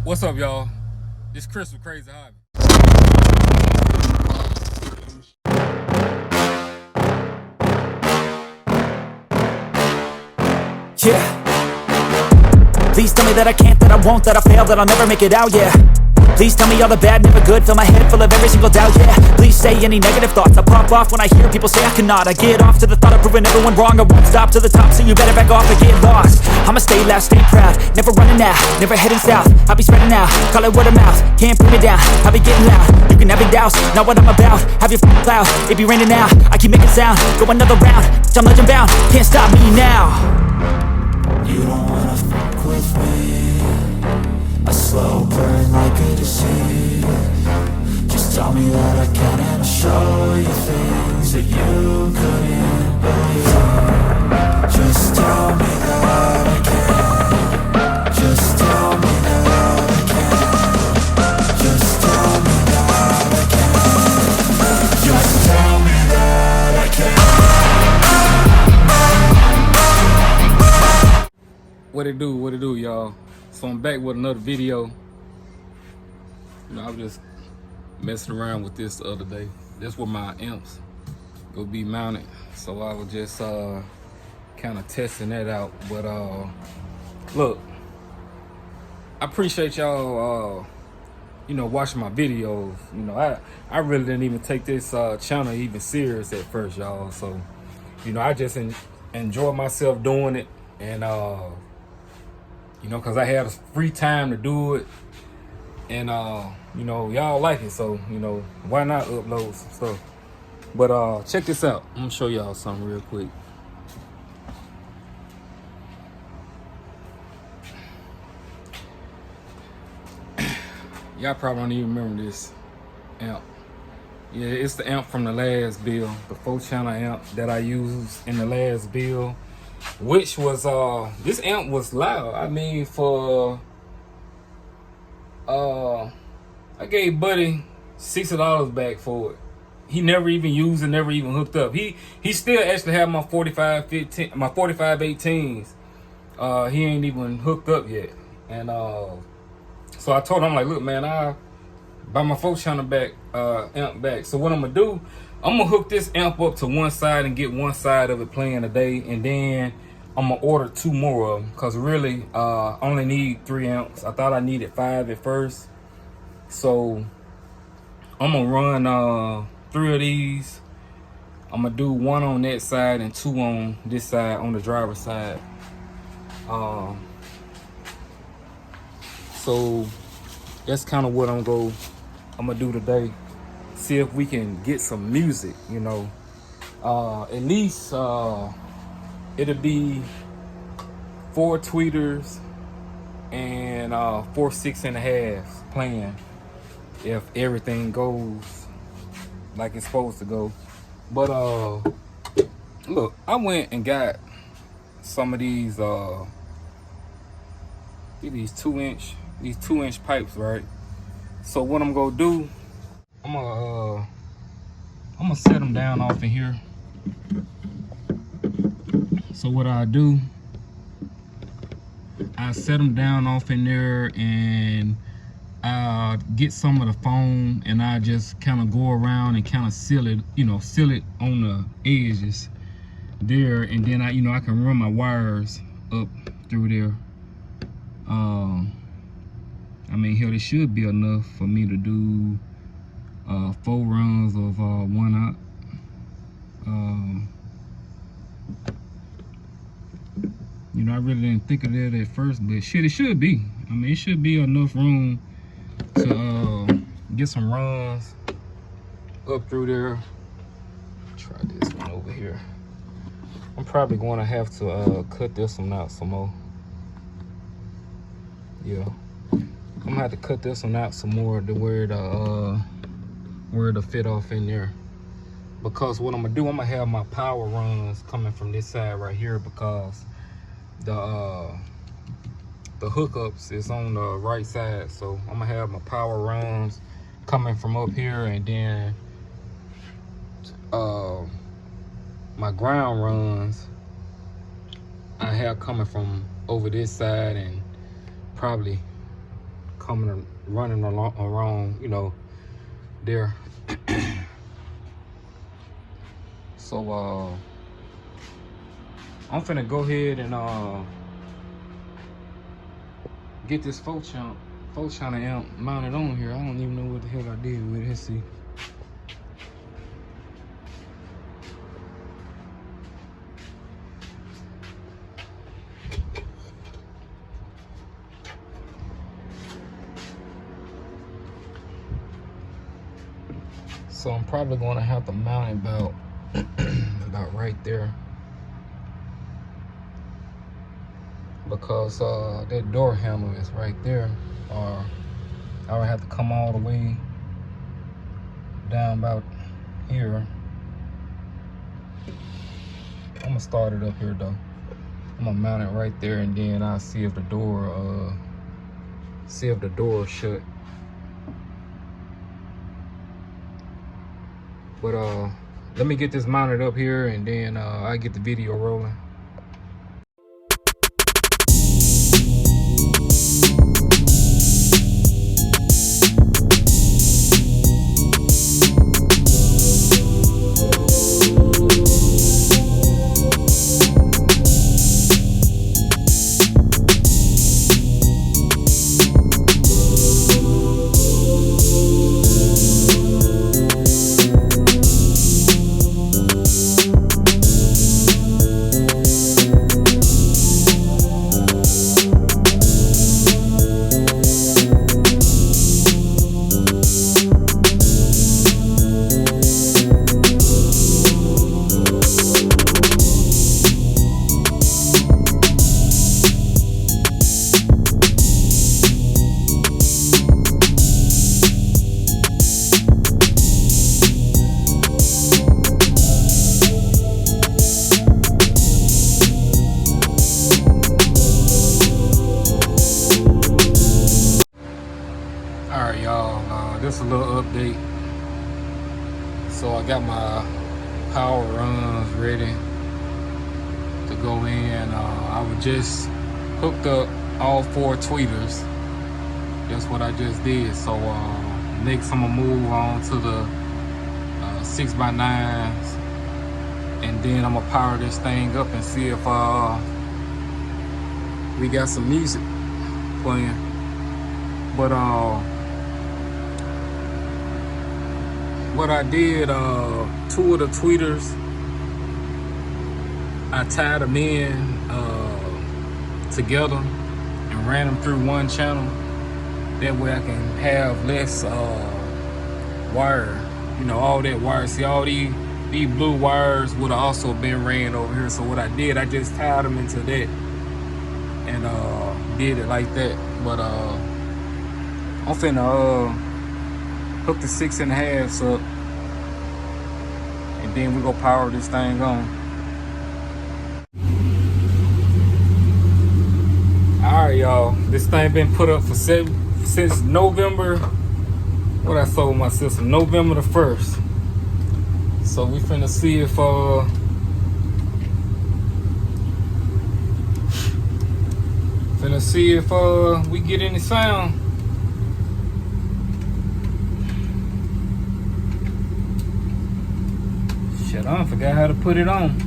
What's up, y'all? It's Chris with Crazy-Hobbies. Yeah. Please tell me that I can't, that I won't, that I fail, that I'll never make it out, yeah. Please tell me all the bad, never good, fill my head full of every single doubt, yeah. Please say any negative thoughts, I pop off when I hear people say I cannot. I get off to the thought of proving everyone wrong. I won't stop to the top, so you better back off and get lost. I'ma stay loud, stay proud, never running out, never heading south. I'll be spreading out, call it word of mouth, can't put me down, I'll be getting loud. You can have it douse, not what I'm about, have your f***ing cloud, it be raining now. I keep making sound, go another round, I'm legend bound, can't stop me now. You don't wanna fuck with me, a slow burn like a disease. Just tell me that I can and I'll show you things that you couldn't believe. Just tell me that I can. Just tell me that I can. Just tell me that I can. Just tell me that I can. What it do, y'all? So I'm back with another video. I was just messing around with this the other day. That's where my amps go be mounted. So I was just kind of testing that out. But look, I appreciate y'all watching my videos. I really didn't even take this channel even serious at first, y'all. So I just enjoy myself doing it, and because I had free time to do it, and y'all like it, so why not upload some stuff. But check this out. I'm gonna show y'all something real quick. Y'all probably don't even remember this amp. Yeah, it's the amp from the last build, the 4-channel amp that I used in the last build, which was this amp was loud. I mean, for I gave Buddy $60 back for it. He never even used it, never even hooked up. He still actually have my 4518s. He ain't even hooked up yet. And so I told him, I'm like, look, man, I'll buy my 4-channel back amp back. So what I'm gonna do, I'm gonna hook this amp up to one side and get one side of it playing today, and then I'm gonna order 2 more of them, because really I only need 3 amps. I thought I needed 5 at first. So I'm gonna run 3 of these. I'm gonna do 1 on that side and 2 on this side, on the driver's side. So that's kind of what I'm gonna do today. See if we can get some music, at least it'll be 4 tweeters and 4 6.5s playing, if everything goes like it's supposed to go. But look, I went and got some of these 2-inch pipes, right? So what I'm gonna do, I'm gonna set them down off in here. So what I do, I set them down off in there, and I get some of the foam, and I just kind of go around and kind of seal it on the edges there, and then I can run my wires up through there. I mean, hell, it should be enough for me to do 4 runs of 1 out. I really didn't think of that at first, but shit, it should be. I mean, it should be enough room to get some runs up through there. Try this one over here. I'm probably going to have to cut this one out some more. Yeah, I'm gonna have to cut this one out some more to where it'll fit off in there. Because what I'm gonna do, I'm gonna have my power runs coming from this side right here, because the hookups is on the right side. So I'm gonna have my power runs coming from up here, and then my ground runs I have coming from over this side, and probably coming running along around, you know, there. So I'm finna go ahead and get this 4-channel amp mounted on here. I don't even know what the hell I did with it. Let's see. So I'm probably gonna have to mount it about about right there, because that door handle is right there. Or I would have to come all the way down about here. I'm gonna start it up here though. I'm gonna mount it right there, and then I'll see if the door is shut. But let me get this mounted up here, and then I get the video rolling. Alright y'all, this is a little update. So I got my power runs ready to go in. I was just hooked up all 4 tweeters. That's what I just did. So next I'm gonna move on to the 6x9s, and then I'm gonna power this thing up and see if we got some music playing. But what I did, 2 of the tweeters, I tied them in together and ran them through one channel. That way I can have less wire, you know, all that wire. See, all these blue wires would have also been ran over here. So what I did, I just tied them into that and did it like that. But I'm finna hook the 6.5s up, and then we go power this thing on. Alright y'all, this thing been put up for since November, what I sold my system, November the 1st. So we finna see if we get any sound. Shit, I forgot how to put it on.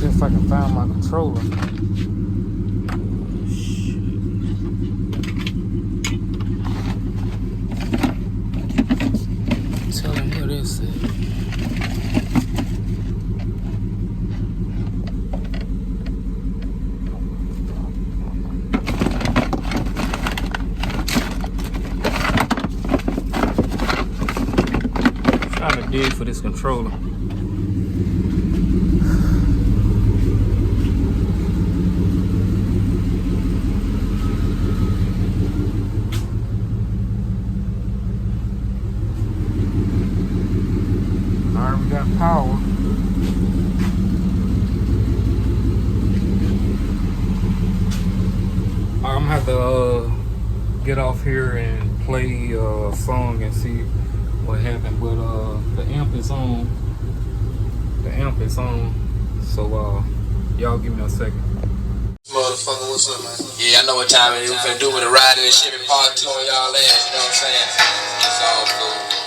If I can find my controller. Tell him what is it. dig for this controller. Alright, we got power. I'm gonna have to get off here and play a song and see what happened. But the amp is on. The amp is on. So y'all give me a second. Motherfucker, what's up, man? Yeah, I know what time it is. We finna do with the riding and shipping part 2 on y'all ass, you know what I'm saying? It's all cool.